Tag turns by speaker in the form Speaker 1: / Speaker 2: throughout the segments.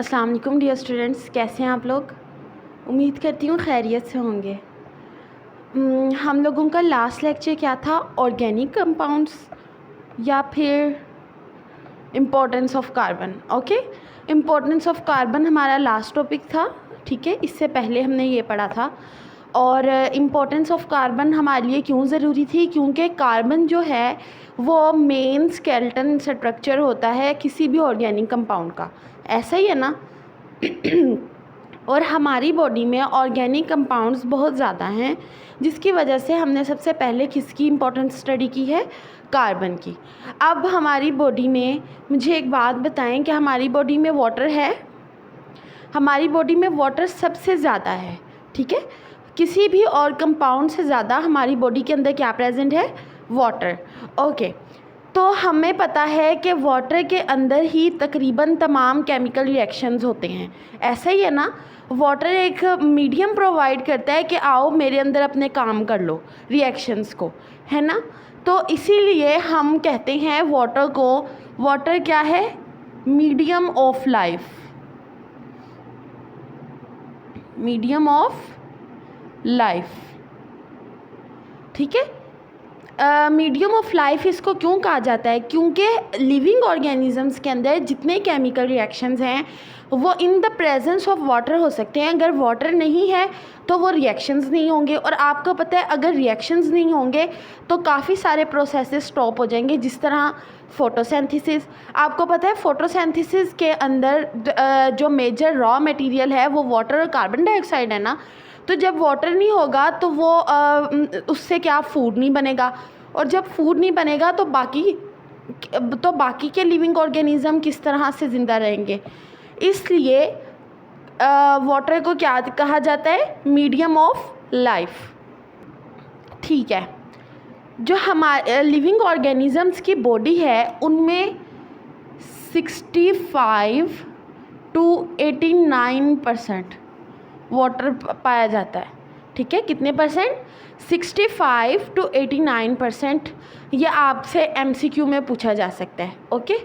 Speaker 1: अस्सलाम वालेकुम dear students, कैसे हैं आप लोग। उम्मीद करती हूँ खैरियत से होंगे। हम लोगों का लास्ट लेक्चर क्या था, ऑर्गेनिक कंपाउंड्स या फिर importance of carbon. Okay, importance of carbon हमारा लास्ट टॉपिक था, ठीक है। इससे पहले हमने ये पढ़ा था। और इम्पोर्टेंस ऑफ कार्बन हमारे लिए क्यों ज़रूरी थी, क्योंकि कार्बन जो है वो मेन स्केलेटन स्ट्रक्चर होता है किसी भी ऑर्गेनिक कंपाउंड का, ऐसा ही है ना। और हमारी बॉडी में ऑर्गेनिक कंपाउंड्स बहुत ज़्यादा हैं, जिसकी वजह से हमने सबसे पहले किसकी इम्पोर्टेंस स्टडी की है, कार्बन की। अब हमारी बॉडी में मुझे एक बात बताएं कि हमारी बॉडी में वाटर है। हमारी बॉडी में वाटर सबसे ज़्यादा है, ठीक है। किसी भी और कंपाउंड से ज़्यादा हमारी बॉडी के अंदर क्या प्रेजेंट है, वाटर। ओके, तो हमें पता है कि वाटर के अंदर ही तकरीबन तमाम केमिकल रिएक्शंस होते हैं, ऐसा ही है ना। वाटर एक मीडियम प्रोवाइड करता है कि आओ मेरे अंदर अपने काम कर लो रिएक्शंस को, है ना। तो इसीलिए हम कहते हैं वाटर को, वाटर क्या है, medium of life, medium of life, ठीक है। मीडियम ऑफ लाइफ इसको क्यों कहा जाता है, क्योंकि लिविंग ऑर्गेनिजम्स के अंदर जितने केमिकल रिएक्शंस हैं वो in the presence of water हो सकते हैं। अगर वाटर नहीं है तो वो रिएक्शंस नहीं होंगे, और आपको पता है अगर रिएक्शंस नहीं होंगे तो काफ़ी सारे प्रोसेसेस स्टॉप हो जाएंगे, जिस तरह फोटोसिंथेसिस। आपको पता है फोटोसिंथेसिस के अंदर जो मेजर रॉ मटेरियल है वो वाटर और कार्बन डाइऑक्साइड है ना। तो जब वाटर नहीं होगा तो वो उससे क्या, फूड नहीं बनेगा, और जब फूड नहीं बनेगा तो बाकी के लिविंग ऑर्गेनिज्म किस तरह से ज़िंदा रहेंगे। इसलिए वाटर को क्या कहा जाता है, मीडियम ऑफ लाइफ, ठीक है। जो हमारे लिविंग ऑर्गेनिजम्स की बॉडी है उनमें 65 to 89% वाटर पाया जाता है, ठीक है। कितने परसेंट, 65 to 89%। ये आपसे MCQ में पूछा जा सकता है, ओके।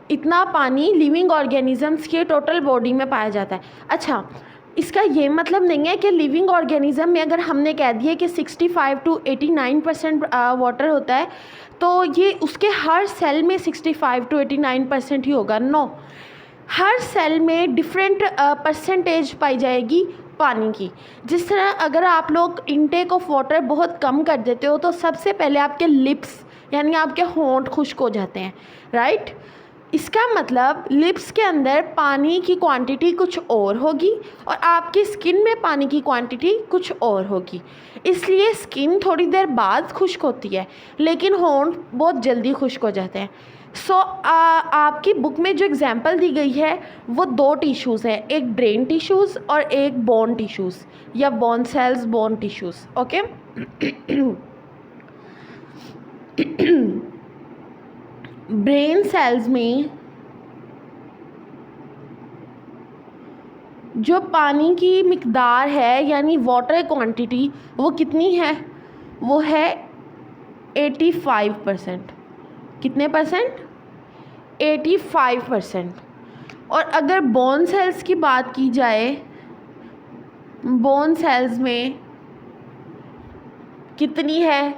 Speaker 1: इतना पानी लिविंग ऑर्गेनिजम्स के टोटल बॉडी में पाया जाता है। अच्छा, इसका ये मतलब नहीं है कि लिविंग ऑर्गेनिज्म में अगर हमने कह दिया कि 65 to 89% वाटर होता है तो ये उसके हर सेल में 65 to 89% ही होगा, नो। हर सेल में डिफरेंट परसेंटेज पाई जाएगी पानी की। जिस तरह अगर आप लोग इनटेक ऑफ वाटर बहुत कम कर देते हो तो सबसे पहले आपके लिप्स यानी आपके होंठ खुश्क हो जाते हैं, राइट। इसका मतलब लिप्स के अंदर पानी की क्वांटिटी कुछ और होगी और आपकी स्किन में पानी की क्वांटिटी कुछ और होगी, इसलिए स्किन थोड़ी देर बाद खुश्क होती है लेकिन होंठ बहुत जल्दी खुश्क हो जाते हैं। आपकी बुक में जो एग्जांपल दी गई है वो दो टिश्यूज़ हैं, एक ब्रेन टिश्यूज़ और एक बोन टिश्यूज़ या bone cells, bone tissues, okay. Brain cells में जो पानी की मिकदार है यानी वाटर क्वांटिटी वो कितनी है, वो है 85%। कितने परसेंट, 85%। और अगर बोन सेल्स की बात की जाए, बोन सेल्स में कितनी है,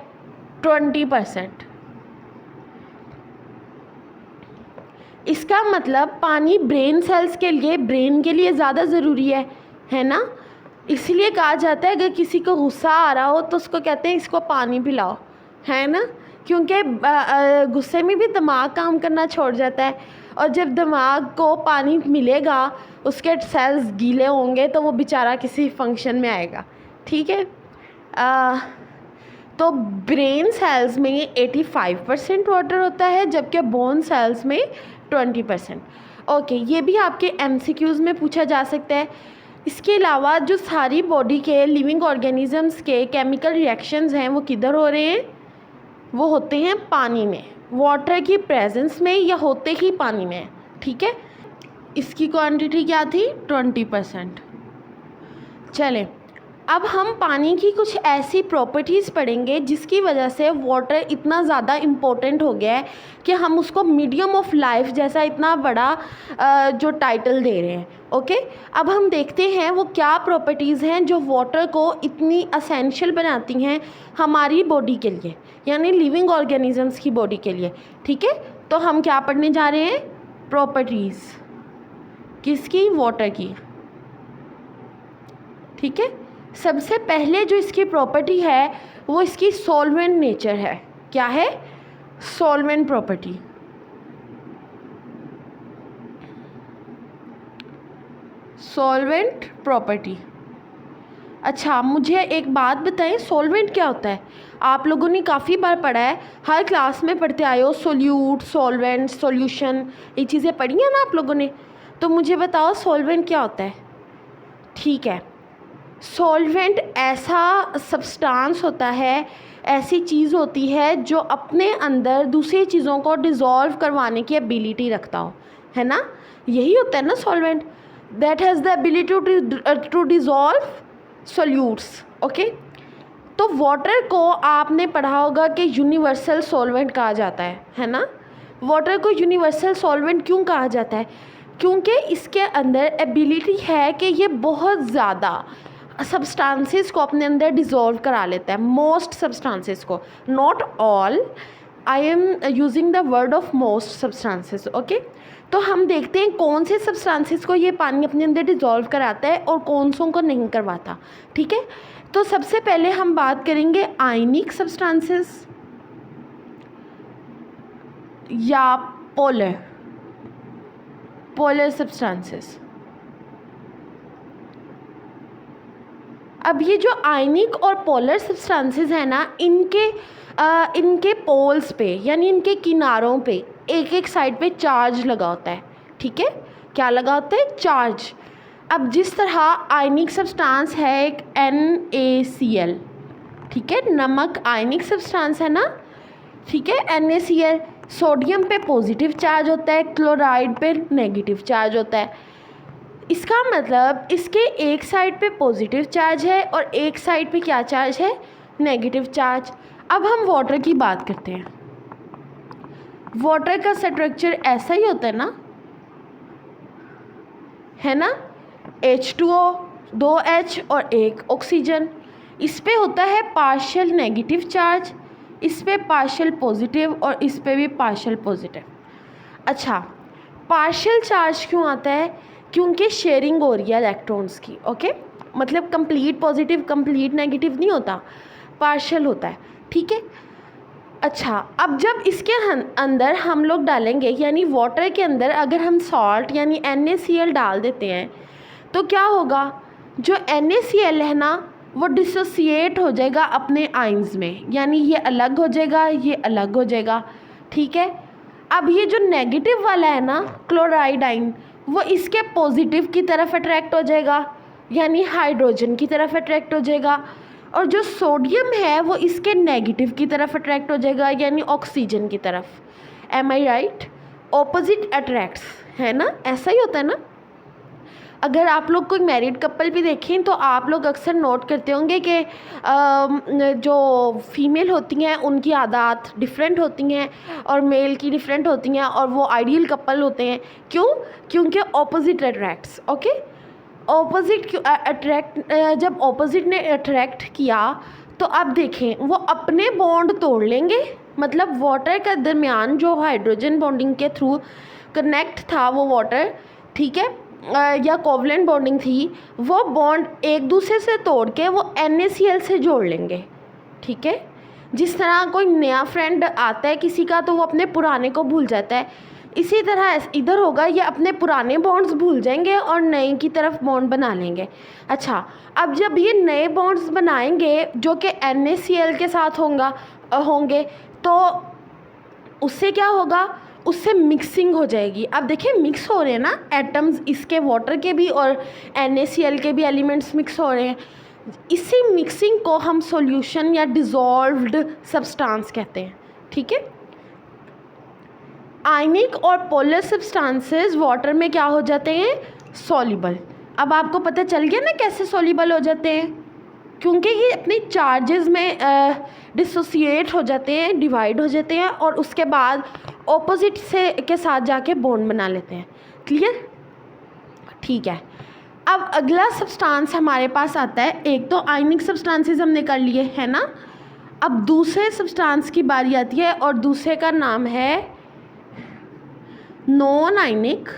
Speaker 1: 20%। इसका मतलब पानी ब्रेन सेल्स के लिए, ब्रेन के लिए ज़्यादा ज़रूरी है ना। इसलिए कहा जाता है अगर किसी को गुस्सा आ रहा हो तो उसको कहते हैं इसको पानी पिलाओ, है ना। क्योंकि गुस्से में भी दिमाग काम करना छोड़ जाता है, और जब दिमाग को पानी मिलेगा उसके सेल्स गीले होंगे तो वो बेचारा किसी फंक्शन में आएगा, ठीक है। तो ब्रेन सेल्स में 85% वाटर होता है जबकि बोन सेल्स में 20%। ओके, ये भी आपके MCQs में पूछा जा सकता है। इसके अलावा जो सारी बॉडी के लिविंग ऑर्गेनिजम्स के केमिकल रिएक्शंस हैं वो किधर हो रहे हैं, वो होते हैं पानी में, वाटर की प्रेजेंस में या होते ही पानी में, ठीक है। इसकी क्वांटिटी क्या थी, 20%। चलें, अब हम पानी की कुछ ऐसी प्रॉपर्टीज़ पढ़ेंगे जिसकी वजह से वाटर इतना ज़्यादा इम्पोर्टेंट हो गया है कि हम उसको मीडियम ऑफ लाइफ जैसा इतना बड़ा जो टाइटल दे रहे हैं। ओके, अब हम देखते हैं वो क्या प्रॉपर्टीज़ हैं जो वाटर को इतनी असेंशियल बनाती हैं हमारी बॉडी के लिए, यानी लिविंग ऑर्गेनिजम्स की बॉडी के लिए। ठीक है, तो हम क्या पढ़ने जा रहे हैं? प्रॉपर्टीज़ किसकी? वाटर की। ठीक है, सबसे पहले जो इसकी प्रॉपर्टी है वो इसकी सॉल्वेंट नेचर है। क्या है? Solvent property. Solvent property. अच्छा, मुझे एक बात बताएं, सॉल्वेंट क्या होता है? आप लोगों ने काफ़ी बार पढ़ा है, हर क्लास में पढ़ते आए हो, सोल्यूट, सॉल्वेंट, सॉल्यूशन, ये चीज़ें पढ़ी हैं ना आप लोगों ने। तो मुझे बताओ सॉल्वेंट क्या होता है? ठीक है, सॉल्वेंट ऐसा सब्सटेंस होता है, ऐसी चीज़ होती है जो अपने अंदर दूसरी चीज़ों को डिज़ोल्व करवाने की एबिलिटी रखता हो, है ना? यही होता है ना solvent, that has the ability to dissolve solutes. Okay, तो वाटर को आपने पढ़ा होगा कि यूनिवर्सल सॉल्वेंट कहा जाता है ना? वाटर को यूनिवर्सल सॉल्वेंट क्यों कहा जाता है? क्योंकि इसके अंदर एबिलिटी है कि ये बहुत ज़्यादा सब्सटेंसेस को अपने अंदर डिज़ोल्व करा लेता है, मोस्ट सब्सटेंसेस को, not all, I am using the word of most substances. Okay, तो हम देखते हैं कौन से सब्सटेंसेस को ये पानी अपने अंदर डिज़ोल्व कराता है और कौन सों को नहीं करवाता। ठीक है, तो सबसे पहले हम बात करेंगे आयनिक सब्सटेंसेस या पोलर सब्सटेंसेस। अब ये जो आयनिक और पोलर सब्सटेंसेस हैं ना, इनके पोल्स पे यानी इनके किनारों पे एक एक साइड पे चार्ज लगा होता है। ठीक है, क्या लगा होता है? चार्ज। अब जिस तरह आयनिक सब्सटेंस है एक NaCl, ठीक है, नमक आयनिक सब्सटेंस है ना। ठीक है, NaCl, सोडियम पे पॉजिटिव चार्ज होता है, क्लोराइड पे नेगेटिव चार्ज होता है। इसका मतलब इसके एक साइड पे पॉजिटिव चार्ज है और एक साइड पे क्या चार्ज है? Negative charge. अब हम वाटर की बात करते हैं। वाटर का स्ट्रक्चर ऐसा ही होता है ना, है ना? H2O, 2H और 1 ऑक्सीजन। इस पे होता है पार्शियल नेगेटिव चार्ज, इस पे पार्शियल पॉजिटिव और इस पे भी पार्शियल पॉजिटिव। अच्छा, पार्शियल चार्ज क्यों आता है? क्योंकि शेयरिंग हो रही है इलेक्ट्रॉन्स की। ओके, मतलब कंप्लीट पॉजिटिव कंप्लीट नेगेटिव नहीं होता, पार्शियल होता है। ठीक है, अच्छा, अब जब इसके अंदर हम लोग डालेंगे, यानी वाटर के अंदर अगर हम सॉल्ट यानी NaCl डाल देते हैं तो क्या होगा? जो NaCl है ना वो डिसोसिएट हो जाएगा अपने आइंस में, यानी ये अलग हो जाएगा, ये अलग हो जाएगा। ठीक है, अब ये जो नेगेटिव वाला है ना, क्लोराइड आइन, वो इसके पॉजिटिव की तरफ अट्रैक्ट हो जाएगा, यानी हाइड्रोजन की तरफ अट्रैक्ट हो जाएगा, और जो सोडियम है वो इसके नेगेटिव की तरफ अट्रैक्ट हो जाएगा, यानी ऑक्सीजन की तरफ। एम आई राइट? ऑपोजिट अट्रैक्ट्स, है ना? ऐसा ही होता है ना। अगर आप लोग कोई मैरिड कपल भी देखें तो आप लोग अक्सर नोट करते होंगे कि जो फीमेल होती हैं उनकी आदत डिफरेंट होती हैं और मेल की डिफरेंट होती हैं, और वो आइडियल कपल होते हैं। क्यों? क्योंकि opposite attracts. Okay, opposite attract, जब ऑपोजिट ने अट्रैक्ट किया तो अब देखें वो अपने बॉन्ड तोड़ लेंगे, मतलब वाटर के दरमियान जो हाइड्रोजन बॉन्डिंग के थ्रू कनेक्ट था वो वाटर, ठीक है, या कोवलेंट बॉन्डिंग थी, वो बॉन्ड एक दूसरे से तोड़ के वो NaCl से जोड़ लेंगे। ठीक है, जिस तरह कोई नया फ्रेंड आता है किसी का तो वो अपने पुराने को भूल जाता है, इसी तरह इधर होगा, ये अपने पुराने बॉन्ड्स भूल जाएंगे और नए की तरफ बॉन्ड बना लेंगे। अच्छा, अब जब ये नए बॉन्ड्स बनाएंगे जो कि NaCl के साथ होंगे तो उससे क्या होगा? उससे मिक्सिंग हो जाएगी। अब देखिए मिक्स हो रहे हैं ना एटम्स, इसके वाटर के भी और NaCl के भी एलिमेंट्स मिक्स हो रहे हैं। इसी मिक्सिंग को हम सॉल्यूशन या डिज़ोल्व्ड सब्सटेंस कहते हैं। ठीक है, आयनिक और पोलर सब्सटेंसेस वाटर में क्या हो जाते हैं? सॉल्युबल। अब आपको पता चल गया ना कैसे सॉल्युबल हो जाते हैं। क्योंकि ये अपने चार्जेस में डिसोसिएट हो जाते हैं, डिवाइड हो जाते हैं और उसके बाद ऑपोजिट से के साथ जाके बॉन्ड बना लेते हैं। क्लियर? ठीक है। अब अगला सब्सटेंस हमारे पास आता है, एक तो आयनिक सब्सटेंसेस हमने कर लिए है ना, अब दूसरे सब्सटेंस की बारी आती है और दूसरे का नाम है नॉन आयनिक।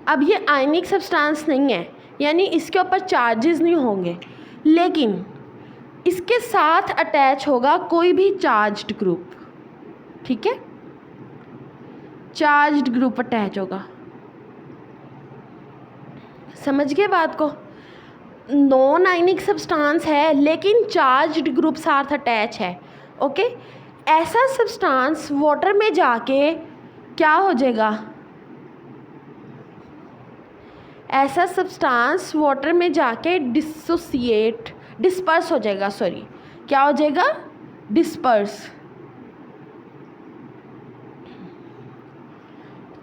Speaker 1: अब ये आयनिक सब्सटेंस नहीं है, यानी इसके ऊपर चार्जेस नहीं होंगे, लेकिन इसके साथ अटैच होगा कोई भी चार्ज्ड ग्रुप। ठीक है, चार्ज्ड ग्रुप अटैच होगा। समझ गए बात को? नॉन आयनिक सब्सटेंस है लेकिन चार्ज्ड ग्रुप साथ अटैच है। ओके, ऐसा सब्सटेंस वाटर में जाके क्या हो जाएगा? ऐसा सब्सटेंस वाटर में जाके डिस्पर्स हो जाएगा। सॉरी, क्या हो जाएगा? डिस्पर्स।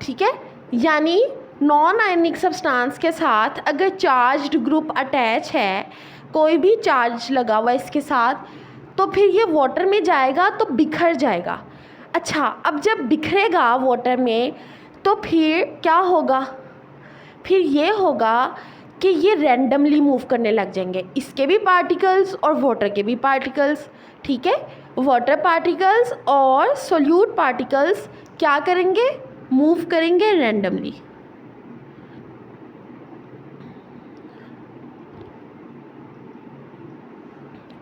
Speaker 1: ठीक है, यानी नॉन आयनिक सब्सटेंस के साथ अगर चार्ज्ड ग्रुप अटैच है, कोई भी चार्ज लगा हुआ इसके साथ, तो फिर ये वाटर में जाएगा तो बिखर जाएगा। अच्छा, अब जब बिखरेगा वाटर में तो फिर क्या होगा? फिर ये होगा कि ये रैंडमली मूव करने लग जाएंगे, इसके भी पार्टिकल्स और वाटर के भी पार्टिकल्स। ठीक है, वाटर पार्टिकल्स और सोल्यूट पार्टिकल्स क्या करेंगे? मूव करेंगे रैंडमली।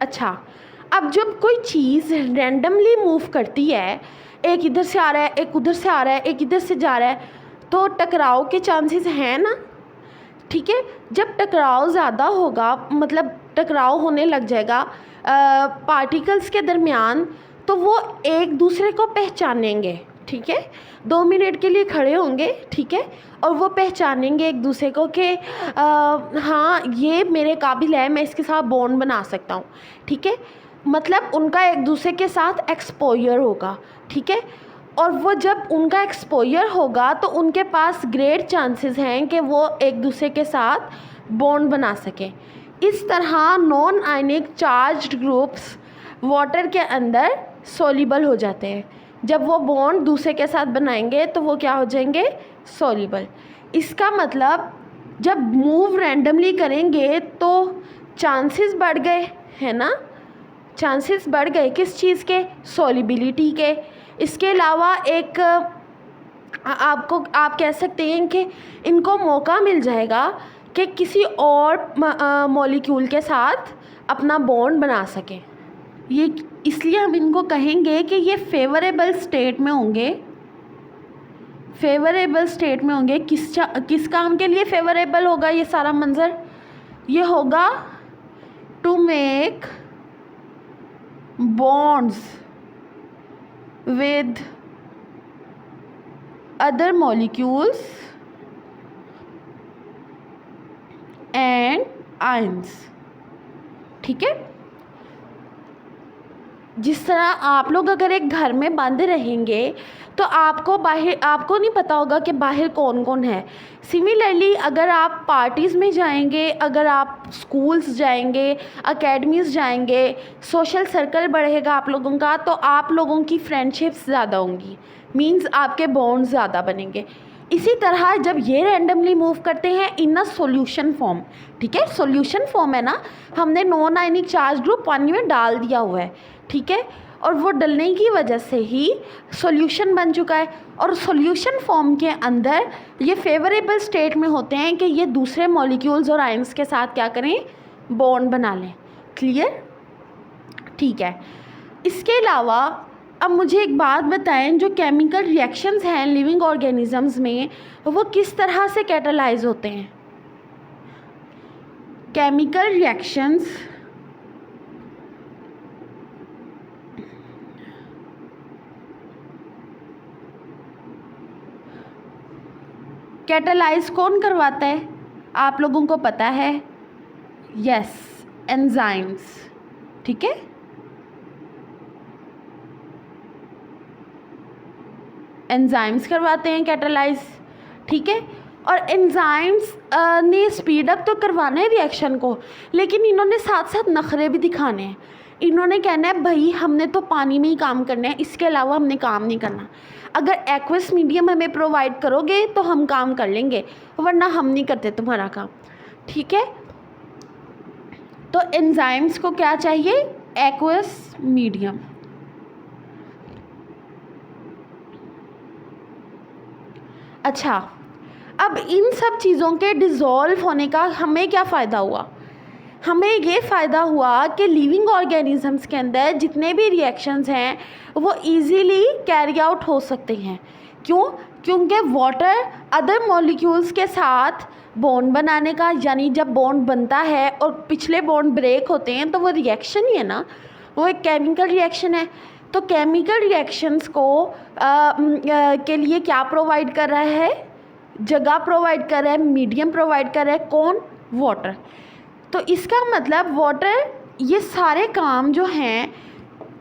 Speaker 1: अच्छा, अब जब कोई चीज़ रैंडमली मूव करती है, एक इधर से आ रहा है, एक उधर से आ रहा है, एक इधर से जा रहा है, तो टकराव के चांसेस हैं ना। ठीक है, जब टकराव ज़्यादा होगा, मतलब टकराव होने लग जाएगा पार्टिकल्स के दरमियान, तो वो एक दूसरे को पहचानेंगे। ठीक है, 2 मिनट के लिए खड़े होंगे, ठीक है, और वो पहचानेंगे एक दूसरे को कि हाँ ये मेरे काबिल है, मैं इसके साथ बॉन्ड बना सकता हूँ। ठीक है, मतलब उनका एक दूसरे के साथ एक्सपोजर होगा। ठीक है, और वो जब उनका एक्सपोजर होगा तो उनके पास ग्रेट चांसेस हैं कि वो एक दूसरे के साथ बॉन्ड बना सकें। इस तरह non ionic charged groups water के अंदर सोल्यूबल हो जाते हैं। जब वो बॉन्ड दूसरे के साथ बनाएंगे तो वो क्या हो जाएंगे? सोल्यूबल। इसका मतलब जब मूव रैंडमली करेंगे तो चांसेस बढ़ गए, है ना। चांसेस बढ़ गए किस चीज़ के? सोल्यूबिलिटी के। इसके अलावा एक आप कह सकते हैं कि इनको मौका मिल जाएगा कि किसी और मॉलिक्यूल के साथ अपना बॉन्ड बना सकें। ये इसलिए हम इनको कहेंगे कि ये फेवरेबल स्टेट में होंगे। फेवरेबल स्टेट में होंगे किस काम के लिए फेवरेबल होगा ये सारा मंजर? ये होगा to make bonds with other molecules and ions. ठीक है, जिस तरह आप लोग अगर एक घर में बंद रहेंगे तो आपको नहीं पता होगा कि बाहर कौन कौन है। सिमिलरली अगर आप पार्टीज़ में जाएंगे, अगर आप स्कूल्स जाएंगे, अकेडमीज़ जाएंगे, सोशल सर्कल बढ़ेगा आप लोगों का, तो आप लोगों की फ्रेंडशिप्स ज़्यादा होंगी, मींस आपके बॉन्ड ज़्यादा बनेंगे। इसी तरह जब ये रैंडमली मूव करते हैं इन अ सॉल्यूशन फॉर्म, ठीक है, सॉल्यूशन फॉर्म है ना, हमने नॉन आयनिक चार्ज ग्रुप पानी में डाल दिया हुआ है, ठीक है, और वो डलने की वजह से ही सॉल्यूशन बन चुका है। और सॉल्यूशन फॉर्म के अंदर ये फेवरेबल स्टेट में होते हैं कि ये दूसरे मॉलिक्यूल्स और आयंस के साथ क्या करें? बॉन्ड बना लें। क्लियर? ठीक है। इसके अलावा अब मुझे एक बात बताएं, जो केमिकल रिएक्शंस हैं लिविंग ऑर्गेनिजम्स में, वो किस तरह से कैटालाइज होते हैं? केमिकल रिएक्शंस कैटालाइज कौन करवाता है? आप लोगों को पता है? Yes, enzymes. ठीक है, एंजाइम्स करवाते हैं कैटालाइज। ठीक है, और एंजाइम्स ने स्पीड अप तो करवाना है रिएक्शन को, लेकिन इन्होंने साथ साथ नखरे भी दिखाने हैं। इन्होंने कहना है भाई हमने तो पानी में ही काम करना है, इसके अलावा हमने काम नहीं करना। अगर एक्वस मीडियम हमें प्रोवाइड करोगे तो हम काम कर लेंगे, वरना हम नहीं करते तुम्हारा काम, ठीक है। तो एंजाइम्स को क्या चाहिए? Aqueous medium. अच्छा, अब इन सब चीज़ों के डिज़ोल्व होने का हमें क्या फ़ायदा हुआ? हमें ये फ़ायदा हुआ कि लिविंग ऑर्गेनिजम्स के अंदर जितने भी रिएक्शंस हैं वो इजीली कैरी आउट हो सकते हैं। क्यों? क्योंकि वाटर अदर मॉलिक्यूल्स के साथ बॉन्ड बनाने का, यानी जब बॉन्ड बनता है और पिछले बॉन्ड ब्रेक होते हैं तो वो रिएक्शन ही है ना, वो एक केमिकल रिएक्शन है। तो केमिकल रिएक्शंस को के लिए क्या प्रोवाइड कर रहा है? जगह प्रोवाइड कर रहा है, मीडियम प्रोवाइड कर रहा है। कौन? वाटर। तो इसका मतलब वाटर ये सारे काम जो हैं,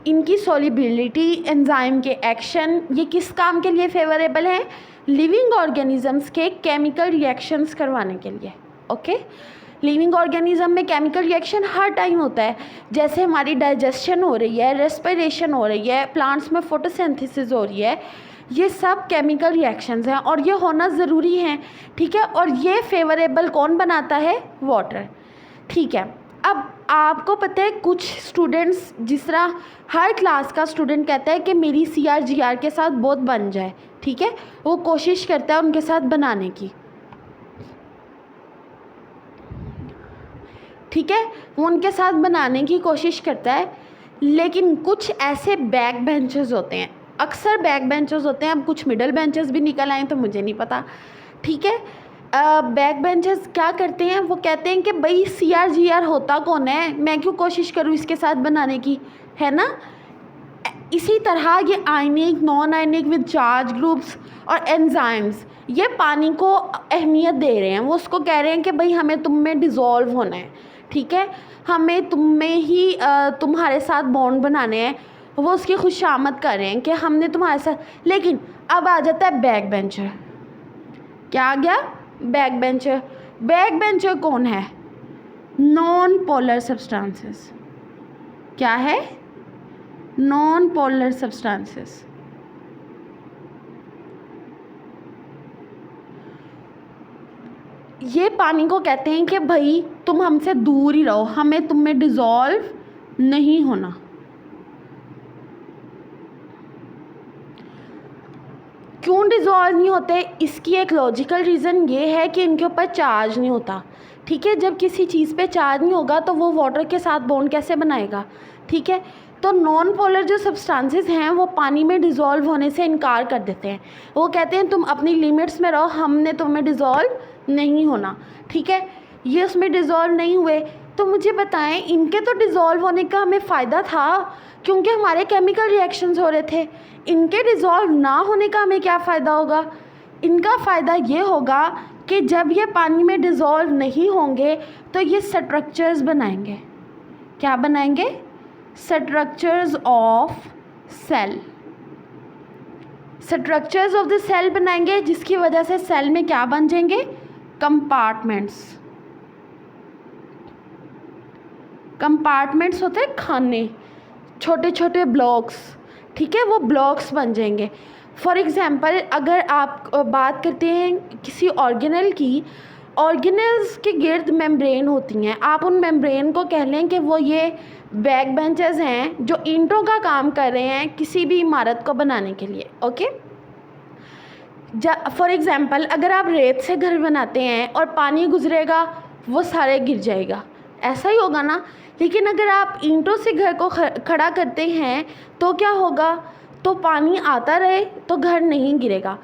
Speaker 1: इनकी सॉल्युबिलिटी, एंजाइम के एक्शन, ये किस काम के लिए फेवरेबल है? लिविंग ऑर्गेनिजम्स के केमिकल रिएक्शंस करवाने के लिए। ओके, लिविंग ऑर्गेनिज्म में केमिकल रिएक्शन हर टाइम होता है। जैसे हमारी डाइजेशन हो रही है, रेस्पिरेशन हो रही है, प्लांट्स में फोटोसिंथेसिस हो रही है, ये सब केमिकल रिएक्शंस हैं और ये होना ज़रूरी है, ठीक है। और ये फेवरेबल कौन बनाता है? वाटर, ठीक है। अब आपको पता है कुछ स्टूडेंट्स, जिस तरह हर क्लास का स्टूडेंट कहता है कि मेरी CR/GR के साथ बहुत बन जाए, ठीक है, वो कोशिश करता है उनके साथ बनाने की, ठीक है, वो उनके साथ बनाने की कोशिश करता है। लेकिन कुछ ऐसे बैक बेंचेस होते हैं, अक्सर बैक बेंचेस होते हैं, अब कुछ मिडल बेंचेस भी निकल आए तो मुझे नहीं पता, ठीक है। बैक बेंचेस क्या करते हैं? वो कहते हैं कि भाई CR/GR होता कौन है, मैं क्यों कोशिश करूँ इसके साथ बनाने की, है ना। इसी तरह ये ionic, non ionic with charge groups और एंजाइम्स, ये पानी को अहमियत दे रहे हैं। वो उसको कह रहे हैं कि भाई हमें तुम में डिज़ोल्व होना है, ठीक है, हमें तुम में ही तुम्हारे साथ बॉन्ड बनाने हैं। वो उसकी खुशामद कर रहे हैं कि हमने तुम्हारे साथ। लेकिन अब आ जाता है बैक बेंचर। क्या आ गया? Back bencher. बैक बेंचर कौन है? Non polar substances. क्या है? Non polar substances. ये पानी को कहते हैं कि भाई तुम हमसे दूर ही रहो, हमें तुम में डिज़ोल्व नहीं होना। क्यों डिज़ोल्व नहीं होते? इसकी एक लॉजिकल रीज़न ये है कि इनके ऊपर चार्ज नहीं होता, ठीक है। जब किसी चीज़ पे चार्ज नहीं होगा तो वो वाटर के साथ बॉन्ड कैसे बनाएगा, ठीक है। तो नॉन पोलर जो सब्सटेंसेस हैं वो पानी में डिज़ोल्व होने से इनकार कर देते हैं। वो कहते हैं तुम अपनी लिमिट्स में रहो, हमने तुम्हें डिज़ोल्व नहीं होना, ठीक है। ये उसमें डिज़ोल्व नहीं हुए, तो मुझे बताएं इनके तो डिज़ोल्व होने का हमें फ़ायदा था क्योंकि हमारे केमिकल रिएक्शंस हो रहे थे। इनके डिज़ोल्व ना होने का हमें क्या फ़ायदा होगा? इनका फ़ायदा ये होगा कि जब ये पानी में डिज़ोल्व नहीं होंगे तो ये स्ट्रक्चर्स बनाएंगे। क्या बनाएंगे? Structures of cell. Structures of the cell बनाएंगे, जिसकी वजह से सेल में क्या बन जाएंगे? कंपार्टमेंट्स। कंपार्टमेंट्स होते हैं खाने, छोटे छोटे ब्लॉक्स, ठीक है, वो ब्लॉक्स बन जाएंगे। फॉर एग्ज़ाम्पल अगर आप बात करते हैं किसी ऑर्गेनल की, ऑर्गेनल्स के गिर्द मेम्ब्रेन होती हैं। आप उन मेम्ब्रेन को कह लें कि वो ये बैक बेंचेस हैं जो ईंटों का काम कर रहे हैं किसी भी इमारत को बनाने के लिए, ओके। फॉर एग्ज़ाम्पल अगर आप रेत से घर बनाते हैं और पानी गुजरेगा वो सारे गिर जाएगा, ऐसा ही होगा ना। लेकिन अगर आप ईंटों से घर को खड़ा करते हैं तो क्या होगा? तो पानी आता रहे तो घर नहीं गिरेगा।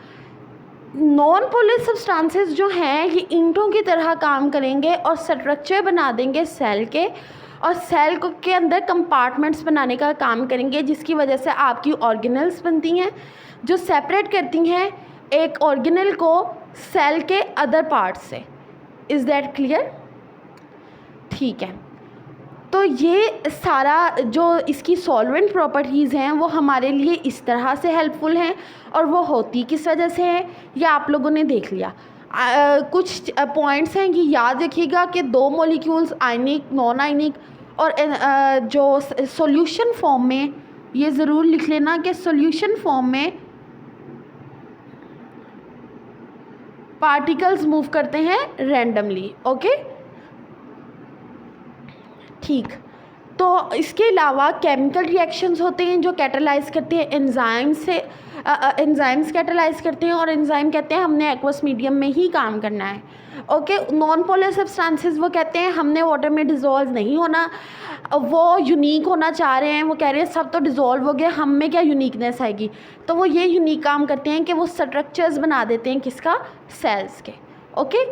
Speaker 1: नॉन पोलर सब्सटेंसेस जो हैं ये ईंटों की तरह काम करेंगे और स्ट्रक्चर बना देंगे सेल के, और सेल को के अंदर कंपार्टमेंट्स बनाने का काम करेंगे, जिसकी वजह से आपकी ऑर्गेनल्स बनती हैं जो सेपरेट करती हैं एक ऑर्गेनल को सेल के अदर पार्ट्स से। Is that clear? ठीक है, तो ये सारा जो इसकी सॉल्वेंट प्रॉपर्टीज़ हैं वो हमारे लिए इस तरह से हेल्पफुल हैं, और वो होती किस वजह से है ये आप लोगों ने देख लिया। कुछ पॉइंट्स हैं कि याद रखिएगा कि दो मॉलिक्यूल्स आयनिक, नॉन आयनिक और जो सॉल्यूशन फॉर्म में, ये ज़रूर लिख लेना कि सॉल्यूशन फॉर्म में पार्टिकल्स मूव करते हैं रैंडमली। ओके, ठीक। तो इसके अलावा केमिकल रिएक्शंस होते हैं जो कैटालाइज करते हैं एंजाइम से, एंजाइम्स कैटालाइज करते हैं और एंजाइम कहते हैं हमने एक्वस मीडियम में ही काम करना है। ओके, नॉन पोलर सब्सटेंसेस वो कहते हैं हमने वाटर में डिज़ोल्व नहीं होना, वो यूनिक होना चाह रहे हैं, वो कह रहे हैं सब तो डिज़ोल्व हो गया, हम में क्या यूनिकनेस आएगी। तो वो ये यूनिक काम करते हैं कि वो स्ट्रक्चर्स बना देते हैं किसका, सेल्स के। ओके,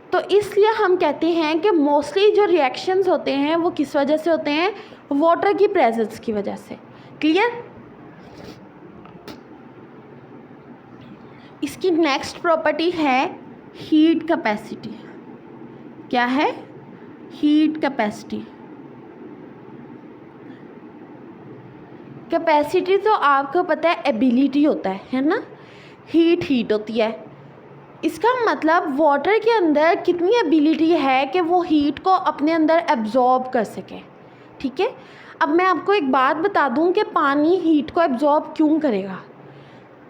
Speaker 1: तो इसलिए हम कहते हैं कि मोस्टली जो रिएक्शंस होते हैं वो किस वजह से होते हैं, वाटर की प्रेजेंस की वजह से। क्लियर। इसकी नेक्स्ट प्रॉपर्टी है हीट कैपेसिटी। क्या है, हीट कैपेसिटी। कैपेसिटी तो आपको पता है एबिलिटी होता है ना, हीट होती है। इसका मतलब वाटर के अंदर कितनी एबिलिटी है कि वो हीट को अपने अंदर एब्जॉर्ब कर सके। ठीक है, अब मैं आपको एक बात बता दूं कि पानी हीट को एब्जॉर्ब क्यों करेगा।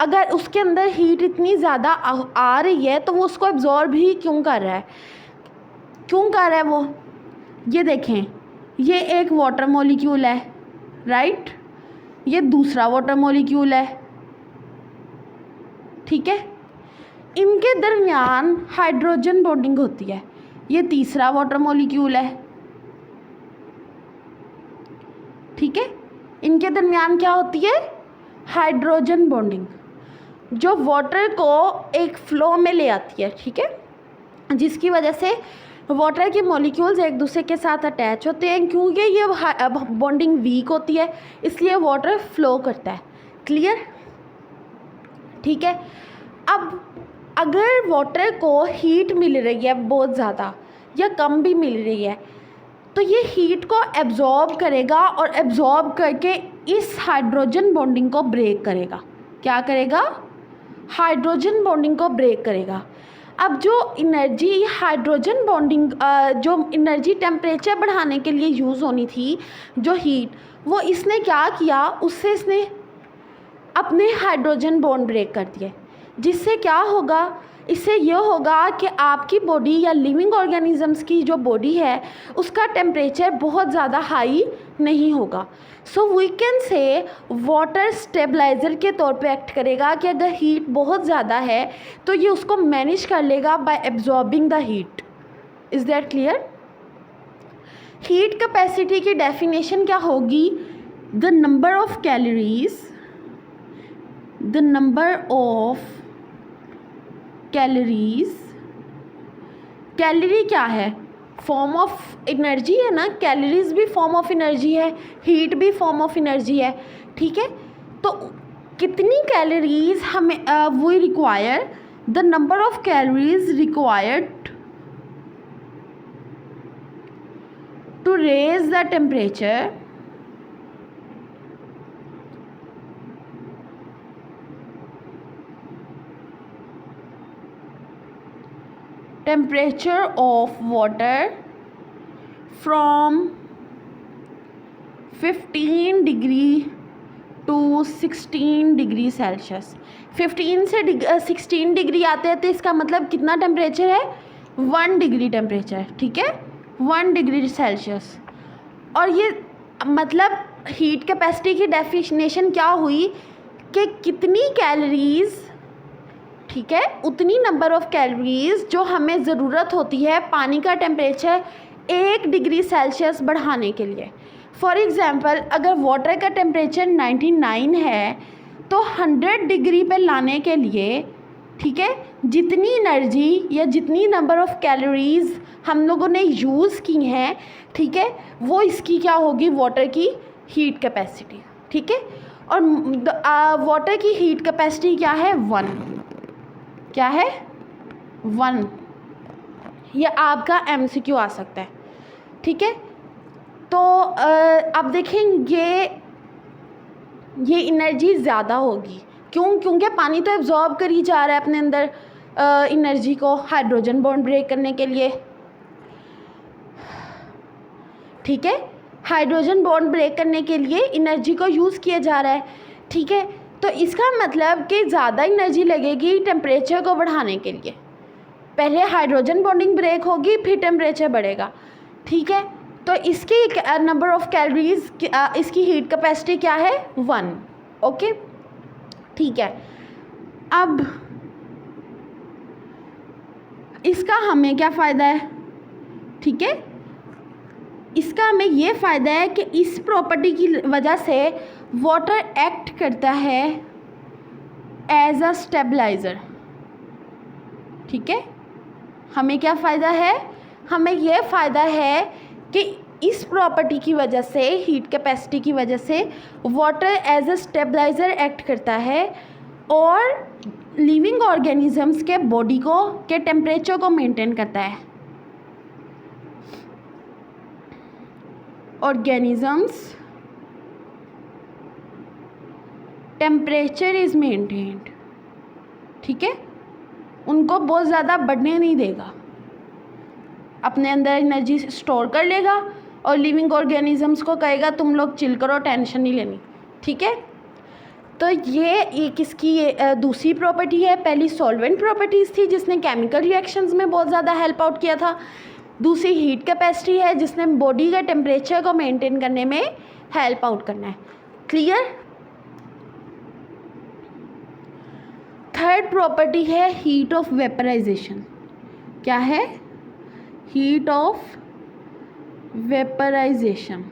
Speaker 1: अगर उसके अंदर हीट इतनी ज़्यादा आ रही है तो वो उसको एब्जॉर्ब ही क्यों कर रहा है, क्यों कर रहा है वो। ये देखें, ये एक वाटर मॉलिक्यूल है, राइट, ये दूसरा वाटर मॉलिक्यूल है। ठीक है, इनके दरमियान हाइड्रोजन बॉन्डिंग होती है। ये तीसरा वाटर मॉलिक्यूल है। ठीक है, इनके दरमियान क्या होती है, हाइड्रोजन बॉन्डिंग, जो वाटर को एक फ्लो में ले आती है। ठीक है, जिसकी वजह से वाटर के मॉलिक्यूल्स एक दूसरे के साथ अटैच होते हैं, क्योंकि ये बॉन्डिंग वीक होती है इसलिए वाटर फ्लो करता है। क्लियर। ठीक है, अब अगर वाटर को हीट मिल रही है बहुत ज़्यादा या कम भी मिल रही है तो ये हीट को एब्जॉर्ब करेगा और एब्जॉर्ब करके इस हाइड्रोजन बॉन्डिंग को ब्रेक करेगा। क्या करेगा, हाइड्रोजन बॉन्डिंग को ब्रेक करेगा। अब जो एनर्जी हाइड्रोजन बॉन्डिंग, जो एनर्जी टेम्परेचर बढ़ाने के लिए यूज़ होनी थी, जो हीट, वो इसने क्या किया, उससे इसने अपने हाइड्रोजन बॉन्ड ब्रेक कर दिए। जिससे क्या होगा, इससे यह होगा कि आपकी बॉडी या लिविंग ऑर्गेनिजम्स की जो बॉडी है उसका टेम्परेचर बहुत ज़्यादा हाई नहीं होगा। So we can say water stabiliser के तौर पे एक्ट करेगा कि अगर हीट बहुत ज़्यादा है तो ये उसको मैनेज कर लेगा by absorbing the heat. Is that clear. Heat capacity की डेफिनेशन क्या होगी, the number of calories, the number of calories, calorie क्या है, फॉर्म ऑफ एनर्जी है ना, कैलोरीज भी फॉर्म ऑफ एनर्जी है, हीट भी फॉर्म ऑफ एनर्जी है। ठीक है, तो कितनी कैलोरीज हमें we require, the number of calories required to raise the temperature temperature of water from 15 degree to 16 degree Celsius. 15 से 16 डिग्री आते हैं तो इसका मतलब कितना टेम्परेचर है, 1 डिग्री टेम्परेचर। ठीक है, 1 डिग्री सेल्सियस। और ये मतलब हीट कैपेसिटी की डेफिनेशन क्या हुई कि कितनी कैलोरीज, ठीक है, उतनी नंबर ऑफ कैलोरीज जो हमें ज़रूरत होती है पानी का टेम्परेचर 1 डिग्री सेल्सियस बढ़ाने के लिए। फॉर एग्ज़ाम्पल, अगर वाटर का टेम्परेचर 99 है तो 100 डिग्री पे लाने के लिए, ठीक है, जितनी एनर्जी या जितनी नंबर ऑफ कैलोरीज हम लोगों ने यूज़ की हैं, ठीक है, वो इसकी क्या होगी, वाटर की हीट कैपेसिटी। ठीक है, और वाटर की हीट कैपेसिटी क्या है, 1। क्या है, 1। ये आपका MCQ आ सकता है। ठीक है, तो अब देखेंगे ये एनर्जी ज़्यादा होगी, क्यों, क्योंकि पानी तो एब्जॉर्ब कर ही जा रहा है अपने अंदर। एनर्जी को हाइड्रोजन बॉन्ड ब्रेक करने के लिए, ठीक है। हाइड्रोजन बॉन्ड ब्रेक करने के लिए एनर्जी को यूज़ किया जा रहा है, ठीक है। तो इसका मतलब कि ज़्यादा एनर्जी लगेगी टेम्परेचर को बढ़ाने के लिए। पहले हाइड्रोजन बॉन्डिंग ब्रेक होगी, फिर टेम्परेचर बढ़ेगा, ठीक है। तो इसकी नंबर ऑफ़ कैलोरीज, इसकी हीट कैपेसिटी क्या है? 1, ओके, ठीक है। अब इसका हमें क्या फ़ायदा है, ठीक है। इसका हमें ये फ़ायदा है कि इस प्रॉपर्टी की वजह से वाटर एक्ट करता है एज अ स्टेबलाइज़र, ठीक है। हमें क्या फ़ायदा है? हमें यह फ़ायदा है कि इस प्रॉपर्टी की वजह से, हीट कैपेसिटी की वजह से water as a stabiliser act करता है और लिविंग ऑर्गेनिजम्स के बॉडी को के टेम्परेचर को मेंटेन करता है। ऑर्गेनिजम्स टेम्परेचर इज़ मेंटेन्ड, ठीक है। उनको बहुत ज़्यादा बढ़ने नहीं देगा, अपने अंदर एनर्जी स्टोर कर लेगा और लिविंग ऑर्गेनिजम्स को कहेगा तुम लोग चिल करो, टेंशन नहीं लेनी, ठीक है। तो ये किसकी दूसरी प्रॉपर्टी है। पहली सॉल्वेंट प्रॉपर्टीज़ थी जिसने केमिकल रिएक्शंस में बहुत ज़्यादा हेल्प आउट किया था। दूसरी हीट कैपेसिटी है जिसने बॉडी का टेम्परेचर को मेंटेन करने में हेल्प आउट करना है। क्लियर। थर्ड प्रॉपर्टी है हीट ऑफ वेपराइजेशन। क्या है? Heat of vaporisation.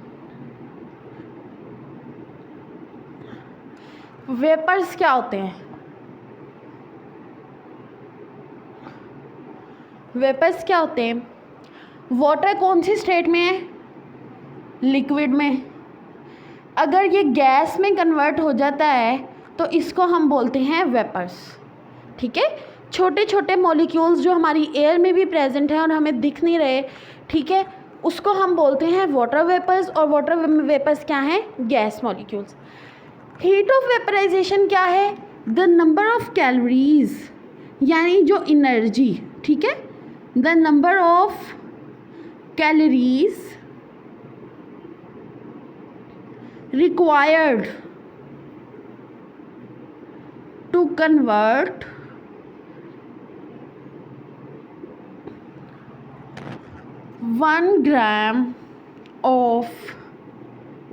Speaker 1: वेपर्स क्या होते हैं? वेपर्स क्या होते हैं? वाटर कौन सी स्टेट में है? लिक्विड में। अगर ये गैस में कन्वर्ट हो जाता है तो इसको हम बोलते हैं वेपर्स, ठीक है। छोटे छोटे मॉलिक्यूल्स जो हमारी एयर में भी प्रेजेंट हैं और हमें दिख नहीं रहे, ठीक है, उसको हम बोलते हैं वाटर वेपर्स। और वाटर वेपर्स क्या हैं? Gas molecules. Heat of vaporisation क्या है? द नंबर ऑफ कैलोरीज, यानी जो एनर्जी, ठीक है, the number of calories required to convert 1 gram of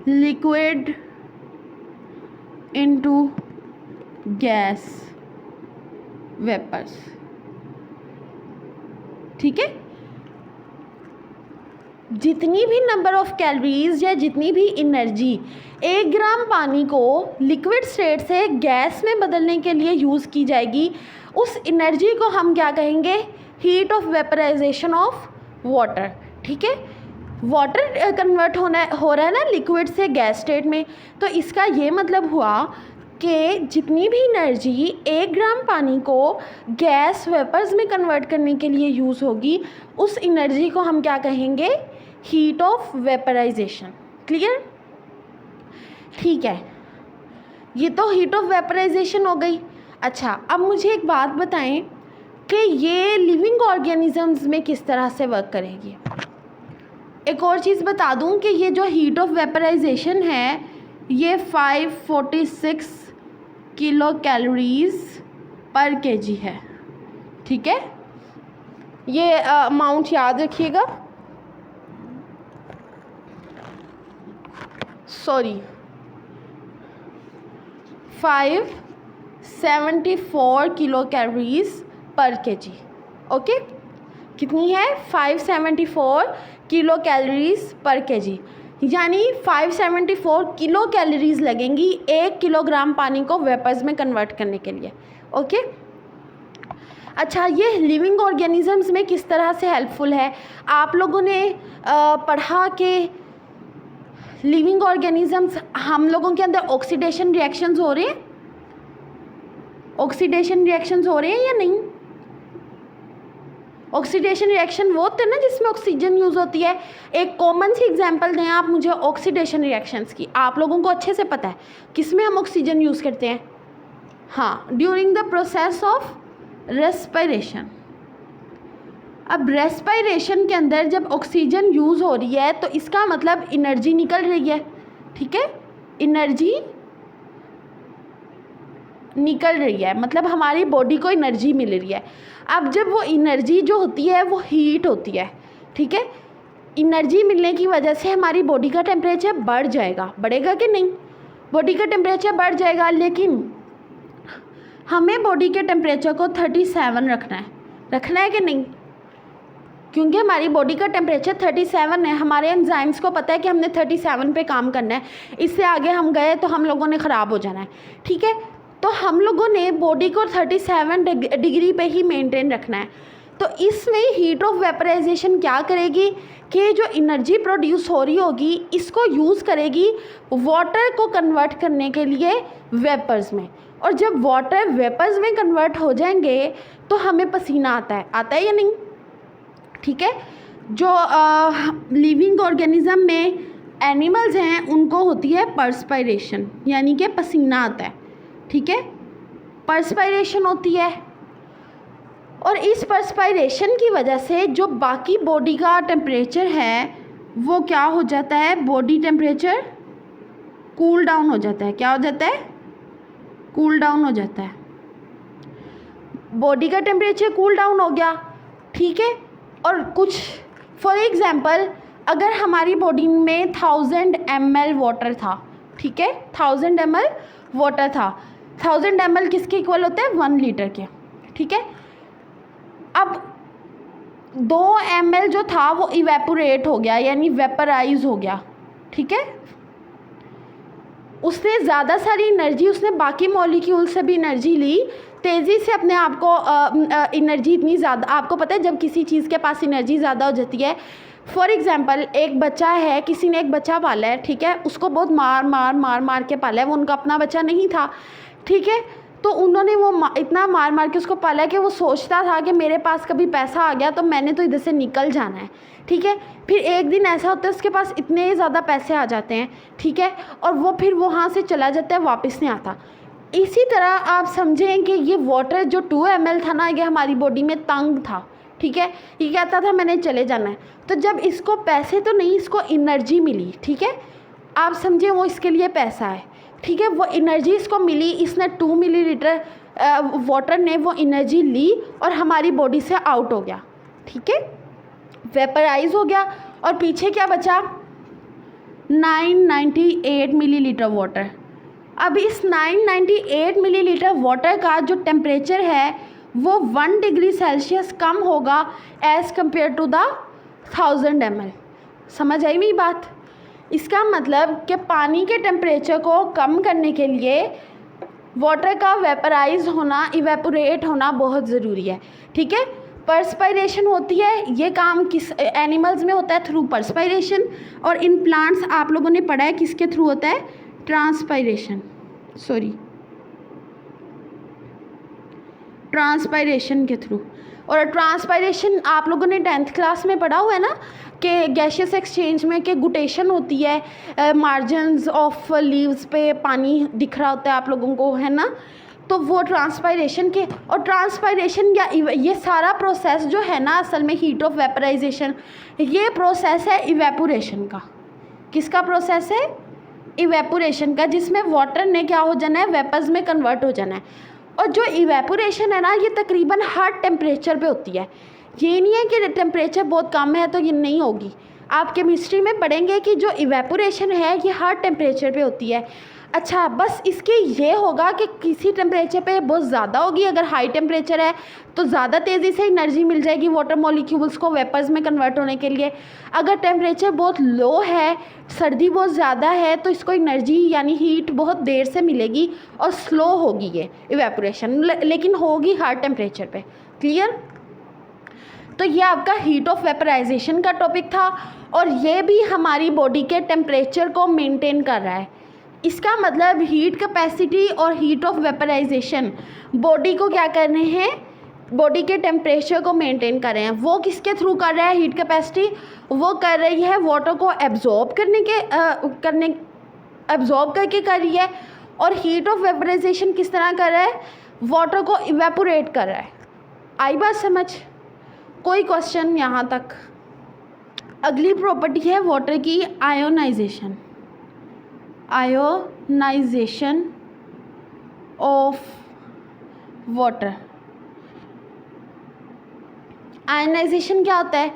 Speaker 1: liquid into gas vapors, ठीक है। जितनी भी नंबर ऑफ़ कैलोरीज या जितनी भी एनर्जी 1 ग्राम पानी को लिक्विड स्टेट से गैस में बदलने के लिए यूज़ की जाएगी, उस एनर्जी को हम क्या कहेंगे? Heat of vaporisation of water, ठीक है। वाटर कन्वर्ट हो रहा है ना लिक्विड से गैस स्टेट में, तो इसका ये मतलब हुआ कि जितनी भी एनर्जी 1 ग्राम पानी को गैस वेपर्स में कन्वर्ट करने के लिए यूज़ होगी, उस एनर्जी को हम क्या कहेंगे? Heat of vaporisation. क्लियर? ठीक है, ये तो हीट ऑफ वेपराइजेशन हो गई। अच्छा, अब मुझे एक बात बताएं कि ये लिविंग ऑर्गेनिजम्स में किस तरह से वर्क करेगी। एक और चीज़ बता दूं कि ये जो हीट ऑफ वेपराइजेशन है ये 546 किलो कैलोरीज पर केजी है, ठीक है। ये अमाउंट याद रखिएगा। सॉरी, 574 किलो कैलोरीज पर केजी। ओके, कितनी है? 574 किलो कैलोरीज पर केजी, यानी 574 किलो कैलोरीज लगेंगी 1 किलोग्राम पानी को वेपर्स में कन्वर्ट करने के लिए। ओके, अच्छा, ये लिविंग ऑर्गेनिजम्स में किस तरह से हेल्पफुल है? आप लोगों ने पढ़ा कि लिविंग ऑर्गेनिजम्स, हम लोगों के अंदर ऑक्सीडेशन रिएक्शंस हो रहे हैं। ऑक्सीडेशन रिएक्शंस हो रहे हैं या नहीं? ऑक्सीडेशन रिएक्शन वो होते हैं ना जिसमें ऑक्सीजन यूज़ होती है। एक कॉमन सी एग्जांपल दें आप मुझे ऑक्सीडेशन रिएक्शंस की। आप लोगों को अच्छे से पता है किस में हम ऑक्सीजन यूज़ करते हैं। हाँ, during the process of respiration. अब रेस्पिरेशन के अंदर जब ऑक्सीजन यूज़ हो रही है तो इसका मतलब एनर्जी निकल रही है, ठीक है, एनर्जी निकल रही है, मतलब हमारी बॉडी को एनर्जी मिल रही है। अब जब वो एनर्जी जो होती है वो हीट होती है, ठीक है, एनर्जी मिलने की वजह से हमारी बॉडी का टेम्परेचर बढ़ जाएगा, बढ़ेगा कि नहीं, बॉडी का टेम्परेचर बढ़ जाएगा। लेकिन हमें बॉडी के टेम्परेचर को 37 रखना है कि नहीं, क्योंकि हमारी बॉडी का टेम्परेचर 37 है। हमारे एंजाइम्स को पता है कि हमने 37 पे काम करना है, इससे आगे हम गए तो हम लोगों ने ख़राब हो जाना है, ठीक है। तो हम लोगों ने बॉडी को 37 डिग्री पे ही मेंटेन रखना है। तो इसमें हीट ऑफ वेपराइजेशन क्या करेगी कि जो एनर्जी प्रोड्यूस हो रही होगी इसको यूज़ करेगी वाटर को कन्वर्ट करने के लिए वेपर्स में। और जब वाटर वेपर्स में कन्वर्ट हो जाएंगे तो हमें पसीना आता है या नहीं, ठीक है। जो लिविंग ऑर्गेनिज्म में एनिमल्स हैं उनको होती है पर्सपायरेशन, यानी कि पसीना आता है, ठीक है, पर्सपायरेशन होती है। और इस पर्सपायरेशन की वजह से जो बाकी बॉडी का टेम्परेचर है वो क्या हो जाता है, बॉडी टेम्परेचर कूल डाउन हो जाता है। क्या हो जाता है, कूल डाउन हो जाता है, बॉडी का टेम्परेचर कूल डाउन हो गया, ठीक है। और कुछ फॉर एग्ज़ाम्पल अगर हमारी बॉडी में 1000 ml वाटर था, ठीक है, 1000 ml वाटर था, 1000 ml किसके इक्वल होते हैं, 1 लीटर के, ठीक है। अब 2 ml जो था वो इवेपोरेट हो गया, यानी वेपराइज हो गया, ठीक है। उसने ज़्यादा सारी एनर्जी, उसने बाकी मॉलिक्यूल से भी एनर्जी ली, तेज़ी से अपने आप को एनर्जी इतनी ज़्यादा, आपको पता है जब किसी चीज़ के पास एनर्जी ज़्यादा हो जाती है, फॉर एग्ज़ाम्पल एक बच्चा है, किसी ने एक बच्चा पाला है, ठीक है, उसको बहुत मार के पाला है, वो उनका अपना बच्चा नहीं था, ठीक है। तो उन्होंने वो इतना मार के उसको पाला कि वो सोचता था कि मेरे पास कभी पैसा आ गया तो मैंने तो इधर से निकल जाना है, ठीक है। फिर एक दिन ऐसा होता है उसके पास इतने ज़्यादा पैसे आ जाते हैं, ठीक है, और वो फिर वहाँ से चला जाता है, वापस नहीं आता। इसी तरह आप समझें कि ये वाटर जो 2 ml था ना, ये हमारी बॉडी में तंग था, ठीक है, ये कहता था मैंने चले जाना है। तो जब इसको पैसे तो नहीं, इसको एनर्जी मिली, ठीक है, आप समझें वो इसके लिए पैसा है, ठीक है, वो एनर्जी इसको मिली, इसने 2 मिलीलीटर वाटर ने वो एनर्जी ली और हमारी बॉडी से आउट हो गया, ठीक है, वेपराइज हो गया। और पीछे क्या बचा, 998 मिलीलीटर वाटर। अब इस 998 मिलीलीटर वाटर का जो टेम्परेचर है वो 1 डिग्री सेल्सियस कम होगा as compare to the 1000 ml। समझ आई मेरी बात? इसका मतलब कि पानी के टेम्परेचर को कम करने के लिए वाटर का वेपराइज होना, इवेपोरेट होना बहुत ज़रूरी है, ठीक है। पर्सपायरेशन होती है, ये काम किस एनिमल्स में होता है, थ्रू पर्सपायरेशन, और इन प्लांट्स आप लोगों ने पढ़ा है किसके थ्रू होता है, ट्रांसपायरेशन के थ्रू। और ट्रांसपायरेशन आप लोगों ने 10th क्लास में पढ़ा हुआ है ना कि गैशियस एक्सचेंज में कि गुटेशन होती है, मार्जिन्स ऑफ लीव्स पे पानी दिख रहा होता है आप लोगों को, है ना, तो वो ट्रांसपायरेशन के। और ट्रांसपायरेशन या ये सारा प्रोसेस जो है ना, असल में हीट ऑफ वेपराइजेशन, ये प्रोसेस है इवेपोरेशन का। किसका प्रोसेस है, इवेपोरेशन का, जिसमें वाटर ने क्या हो जाना है, वेपर्स में कन्वर्ट हो जाना है। और जो इवेपोरेशन है ना, ये तकरीबन हर टेम्परेचर पे होती है, ये नहीं है कि टेम्परेचर बहुत कम है तो ये नहीं होगी। आप केमिस्ट्री में पढ़ेंगे कि जो इवेपोरेशन है ये हर टेम्परेचर पे होती है। अच्छा, बस इसके ये होगा कि किसी टेम्परेचर पे बहुत ज़्यादा होगी, अगर हाई टेम्परेचर है तो ज़्यादा तेज़ी से एनर्जी मिल जाएगी वाटर मॉलिक्यूल्स को वेपर्स में कन्वर्ट होने के लिए। अगर टेम्परेचर बहुत लो है, सर्दी बहुत ज़्यादा है, तो इसको एनर्जी यानी हीट बहुत देर से मिलेगी और स्लो होगी ये इवेपोरेशन, लेकिन होगी हर टेम्परेचर पे। क्लियर? तो ये आपका हीट ऑफ वेपराइजेशन का टॉपिक था, और ये भी हमारी बॉडी के टेम्परेचर को मेंटेन कर रहा है। इसका मतलब हीट कैपेसिटी और हीट ऑफ वेपराइजेशन बॉडी को क्या कर रहे हैं, बॉडी के टेम्परेचर को मेंटेन कर रहे हैं। वो किसके थ्रू कर रहा है हीट कैपेसिटी, वो कर रही है वाटर को एब्जॉर्ब एब्जॉर्ब करके कर रही है। और हीट ऑफ वेपराइजेशन किस तरह कर रहा है, वाटर को इवेपोरेट कर रहा है, आई बात समझ? कोई क्वेश्चन यहाँ तक? अगली प्रॉपर्टी है वाटर की ionisation. Ionisation of water. Ionisation क्या होता है?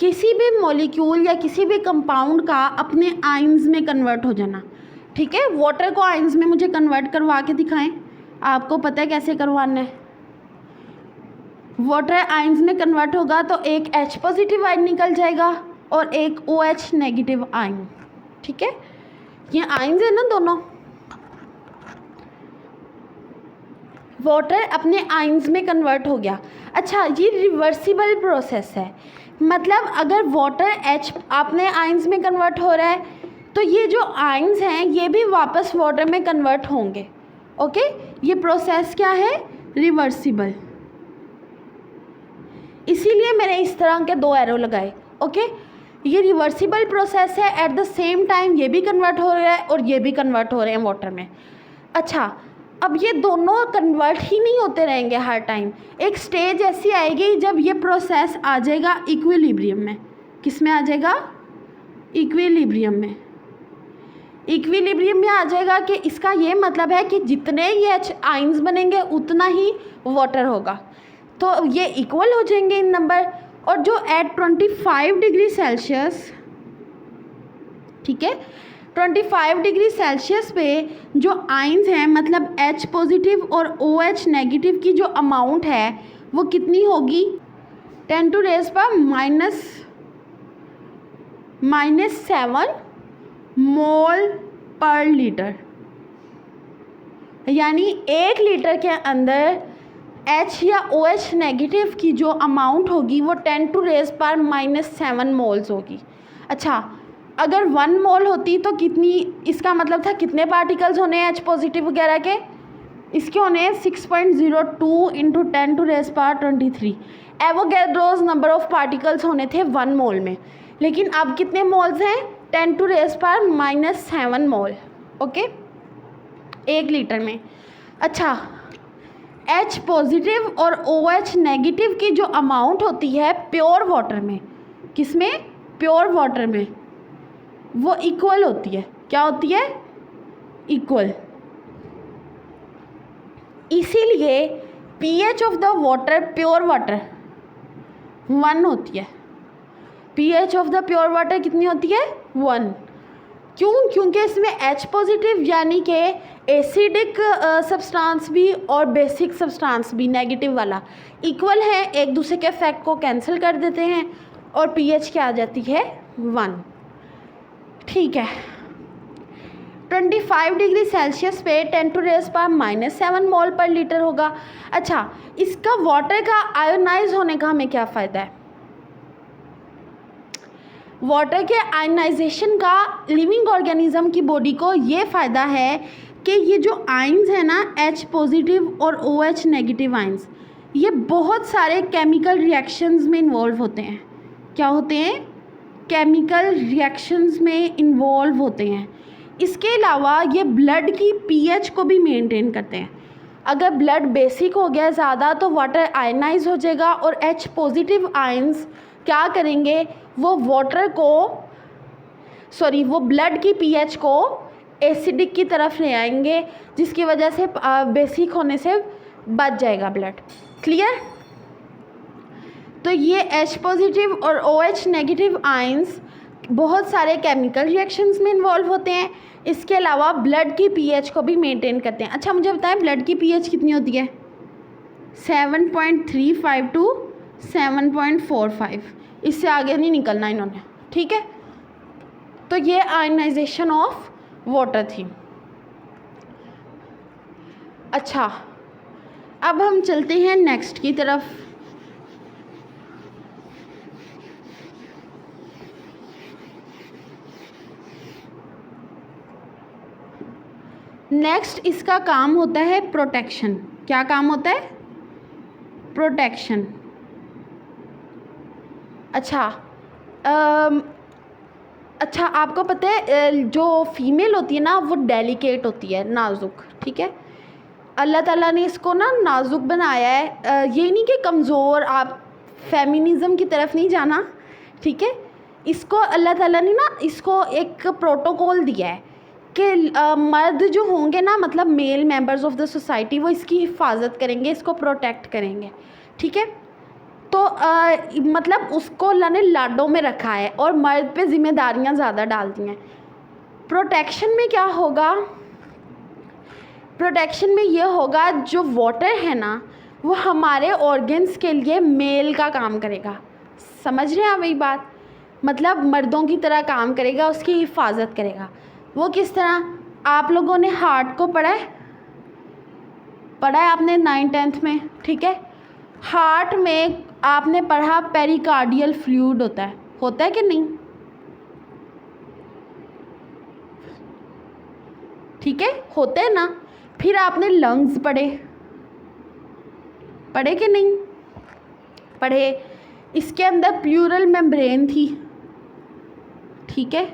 Speaker 1: किसी भी मॉलिक्यूल या किसी भी कंपाउंड का अपने आयंस में कन्वर्ट हो जाना। ठीक है, वाटर को आयंस में मुझे कन्वर्ट करवा के दिखाएं। आपको पता है कैसे करवाना है? वाटर आयंस में कन्वर्ट होगा तो एक H पॉजिटिव आयन निकल जाएगा और एक OH नेगेटिव आयन। ठीक है, ये आयंस है ना दोनों। वाटर अपने आयंस में कन्वर्ट हो गया। अच्छा, ये रिवर्सिबल प्रोसेस है, मतलब अगर वाटर H अपने आयंस में कन्वर्ट हो रहा है तो ये जो आयंस हैं ये भी वापस वाटर में कन्वर्ट होंगे। ओके, ये प्रोसेस क्या है? रिवर्सिबल। इसीलिए मैंने इस तरह के 2 एरो लगाए। ओके, ये रिवर्सिबल प्रोसेस है। एट द सेम टाइम ये भी कन्वर्ट हो रहा है और ये भी कन्वर्ट हो रहे हैं वाटर में। अच्छा, अब ये दोनों कन्वर्ट ही नहीं होते रहेंगे हर टाइम। एक स्टेज ऐसी आएगी जब ये प्रोसेस आ जाएगा इक्विलिब्रियम में। किस में आ जाएगा? इक्विलिब्रियम में। इक्विलिब्रियम में आ जाएगा कि इसका ये मतलब है कि जितने ये आयंस बनेंगे उतना ही वाटर होगा, तो ये इक्वल हो जाएंगे इन नंबर। और जो एट 25 डिग्री सेल्सियस, ठीक है, 25 डिग्री सेल्सियस पे जो आयंस हैं, मतलब H पॉजिटिव और OH नेगेटिव की जो अमाउंट है वो कितनी होगी? 10 टू रेज़ पर -7 मोल पर लीटर। यानी 1 लीटर के अंदर H या OH नेगेटिव की जो अमाउंट होगी वो 10 टू रेज़ पर -7 मोल्स होगी। अच्छा, अगर 1 मोल होती तो कितनी, इसका मतलब था कितने पार्टिकल्स होने हैं H पॉजिटिव वगैरह के? इसके होने हैं 6.02 इंटू 10 टू रेज़ पर 23। एवोगैड्रोस नंबर ऑफ पार्टिकल्स होने थे 1 मोल में, लेकिन अब कितने मोल्स हैं? 10 टू रेज़ पर -7 मोल। ओके, 1 लीटर में। अच्छा, H पॉजिटिव और OH नेगेटिव की जो अमाउंट होती है प्योर वाटर में, किस में? प्योर वाटर में, वो इक्वल होती है। क्या होती है? इक्वल। इसीलिए pH of the water, pure water 1 होती है। pH of the pure water कितनी होती है? 1। क्यों? क्योंकि इसमें H पॉजिटिव यानी कि एसिडिक सब्सटेंस भी और बेसिक सब्सटेंस भी नेगेटिव वाला इक्वल है, एक दूसरे के इफेक्ट को कैंसिल कर देते हैं और pH क्या आ जाती है? 1। ठीक है, 25 डिग्री सेल्सियस पे 10 टू रेज़ पर -7 मोल पर लीटर होगा। अच्छा, इसका वाटर का आयोनाइज होने का हमें क्या फ़ायदा है? वाटर के आयनाइजेशन का लिविंग ऑर्गेनिज्म की बॉडी को ये फ़ायदा है कि ये जो आयंस है ना, H पॉजिटिव और OH नेगेटिव आयंस, ये बहुत सारे केमिकल रिएक्शंस में इन्वॉल्व होते हैं। क्या होते हैं? केमिकल रिएक्शंस में इन्वॉल्व होते हैं। इसके अलावा ये ब्लड की pH को भी मेंटेन करते हैं। अगर ब्लड बेसिक हो गया ज़्यादा तो वाटर आयनाइज हो जाएगा और H पॉजिटिव आयंस क्या करेंगे? वो वाटर को, सॉरी, वो ब्लड की pH को एसिडिक की तरफ ले आएंगे, जिसकी वजह से बेसिक होने से बच जाएगा ब्लड। क्लियर? तो ये H पॉजिटिव और OH नेगेटिव आयंस बहुत सारे केमिकल रिएक्शंस में इन्वॉल्व होते हैं। इसके अलावा ब्लड की pH को भी मेंटेन करते हैं। अच्छा, मुझे बताएं ब्लड की pH कितनी होती है? 7.35 टू 7.45, इससे आगे नहीं निकलना इन्होंने। ठीक है, तो ये आयनाइजेशन ऑफ वाटर थी। अच्छा, अब हम चलते हैं नेक्स्ट की तरफ। नेक्स्ट इसका काम होता है प्रोटेक्शन। क्या काम होता है? प्रोटेक्शन। अच्छा, अच्छा, आपको पता है जो फीमेल होती है ना वो डेलिकेट होती है, नाजुक। ठीक है, अल्लाह ताला ने इसको ना नाजुक बनाया है। ये नहीं कि कमज़ोर, आप फेमिनिज़म की तरफ नहीं जाना, ठीक है। इसको अल्लाह ताला ने ना इसको एक प्रोटोकॉल दिया है कि मर्द जो होंगे ना, मतलब male members of the society, वो इसकी हिफाजत करेंगे, इसको प्रोटेक्ट करेंगे, ठीक है। तो मतलब उसको अल्लाह ने लाडों में रखा है और मर्द पे ज़िम्मेदारियाँ ज़्यादा डाल दी हैं। प्रोटेक्शन में क्या होगा, प्रोटेक्शन में ये होगा जो वाटर है ना वो हमारे ऑर्गन्स के लिए मेल का काम करेगा। समझ रहे हैं आप यही बात, मतलब मर्दों की तरह काम करेगा, उसकी हिफाजत करेगा। वो किस तरह, आप लोगों ने हार्ट को पढ़ा है आपने 9th-10th में, ठीक है। हार्ट में आपने पढ़ा पेरिकार्डियल फ्लूइड होता है कि नहीं, ठीक है, होते हैं ना। फिर आपने लंग्स पढ़े कि नहीं पढ़े, इसके अंदर प्लूरल मेम्ब्रेन थी, ठीक है,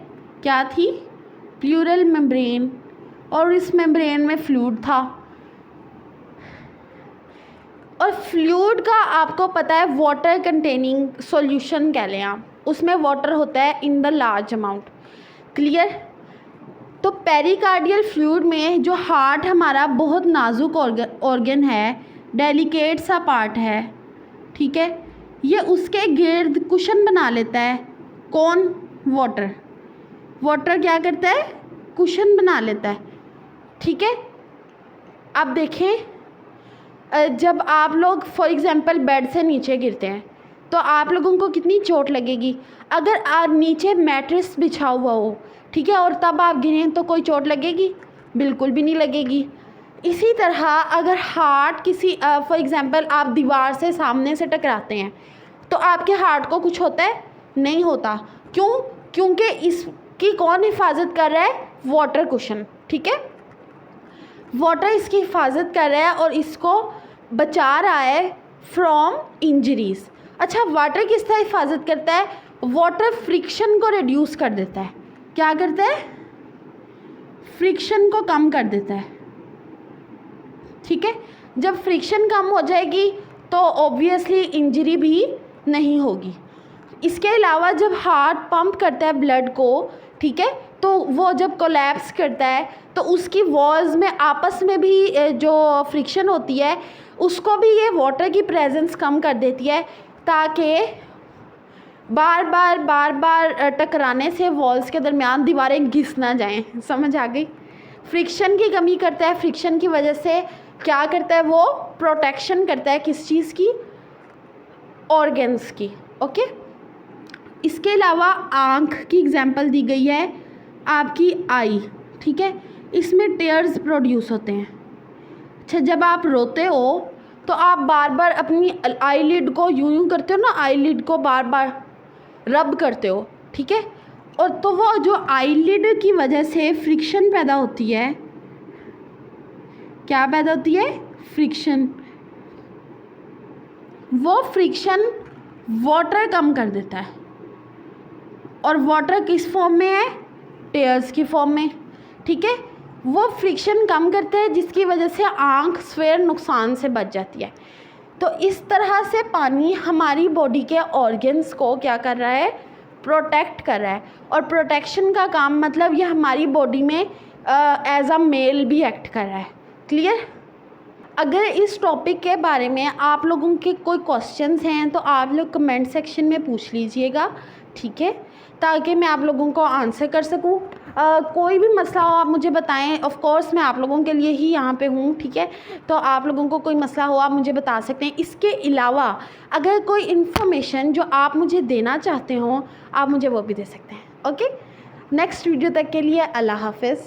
Speaker 1: क्या थी, प्लूरल मेम्ब्रेन, और इस मेम्ब्रेन में फ्लूइड था। और फ्लूइड का आपको पता है वाटर कंटेनिंग सॉल्यूशन कह लें आप, उसमें वाटर होता है in the large amount, clear. तो पेरिकार्डियल फ्लूइड में जो हार्ट हमारा बहुत नाजुक ऑर्गन है, डेलिकेट सा पार्ट है, ठीक है, ये उसके गिर्द कुशन बना लेता है। कौन, वाटर क्या करता है, कुशन बना लेता है, ठीक है। अब देखें, जब आप लोग फॉर एग्ज़ाम्पल बेड से नीचे गिरते हैं तो आप लोगों को कितनी चोट लगेगी। अगर आप नीचे मैट्रेस बिछा हुआ हो, ठीक है, और तब आप गिरें तो कोई चोट लगेगी, बिल्कुल भी नहीं लगेगी। इसी तरह अगर हार्ट किसी फॉर एग्ज़ाम्पल आप दीवार से सामने से टकराते हैं तो आपके हार्ट को कुछ होता है, नहीं होता। क्यों, क्योंकि इसकी कौन हिफाजत कर रहा है, वाटर कुशन, ठीक है, वाटर इसकी हिफाजत कर रहा है और इसको बचा रहा है फ्रॉम इंजरीज़। अच्छा, वाटर किस तरह हिफाजत करता है, वाटर फ्रिक्शन को रिड्यूस कर देता है। क्या करता है, फ्रिक्शन को कम कर देता है, ठीक है। जब फ्रिक्शन कम हो जाएगी तो ऑब्वियसली इंजरी भी नहीं होगी। इसके अलावा जब हार्ट पंप करता है ब्लड को, ठीक है, तो वो जब कोलैप्स करता है तो उसकी वॉल्स में आपस में भी जो फ्रिक्शन होती है उसको भी ये वाटर की प्रेजेंस कम कर देती है, ताकि बार बार टकराने से वॉल्स के दरमियान दीवारें घिस ना जाएं। समझ आ गई। फ्रिक्शन की कमी करता है, फ्रिक्शन की वजह से क्या करता है, वो प्रोटेक्शन करता है किस चीज़ की, ऑर्गन्स की, ओके। इसके अलावा आँख की एग्जांपल दी गई है, आपकी आई, ठीक है, इसमें टेयर्स प्रोड्यूस होते हैं। अच्छा, जब आप रोते हो तो आप बार बार अपनी आईलिड को यूं करते हो ना, आईलिड को बार बार रब करते हो, ठीक है, और तो वो जो आईलिड की वजह से फ्रिक्शन पैदा होती है, क्या पैदा होती है, फ्रिक्शन। वो फ्रिक्शन वाटर कम कर देता है, और वाटर किस फॉर्म में है, टेयर्स की फॉर्म में, ठीक है। वो फ्रिक्शन कम करते हैं जिसकी वजह से आँख स्वेयर नुकसान से बच जाती है। तो इस तरह से पानी हमारी बॉडी के ऑर्गन्स को क्या कर रहा है, प्रोटेक्ट कर रहा है। और प्रोटेक्शन का काम मतलब ये हमारी बॉडी में एज अ मेल भी एक्ट कर रहा है, क्लियर। अगर इस टॉपिक के बारे में आप लोगों के कोई क्वेश्चंस हैं तो आप लोग कमेंट सेक्शन में पूछ लीजिएगा, ठीक है, ताकि मैं आप लोगों को आंसर कर सकूं। कोई भी मसला हो आप मुझे बताएं, ऑफ कोर्स मैं आप लोगों के लिए ही यहाँ पे हूँ, ठीक है। तो आप लोगों को कोई मसला हो आप मुझे बता सकते हैं। इसके अलावा अगर कोई इन्फॉर्मेशन जो आप मुझे देना चाहते हो आप मुझे वो भी दे सकते हैं, ओके। नेक्स्ट वीडियो तक के लिए अल्लाह हाफ़िज़।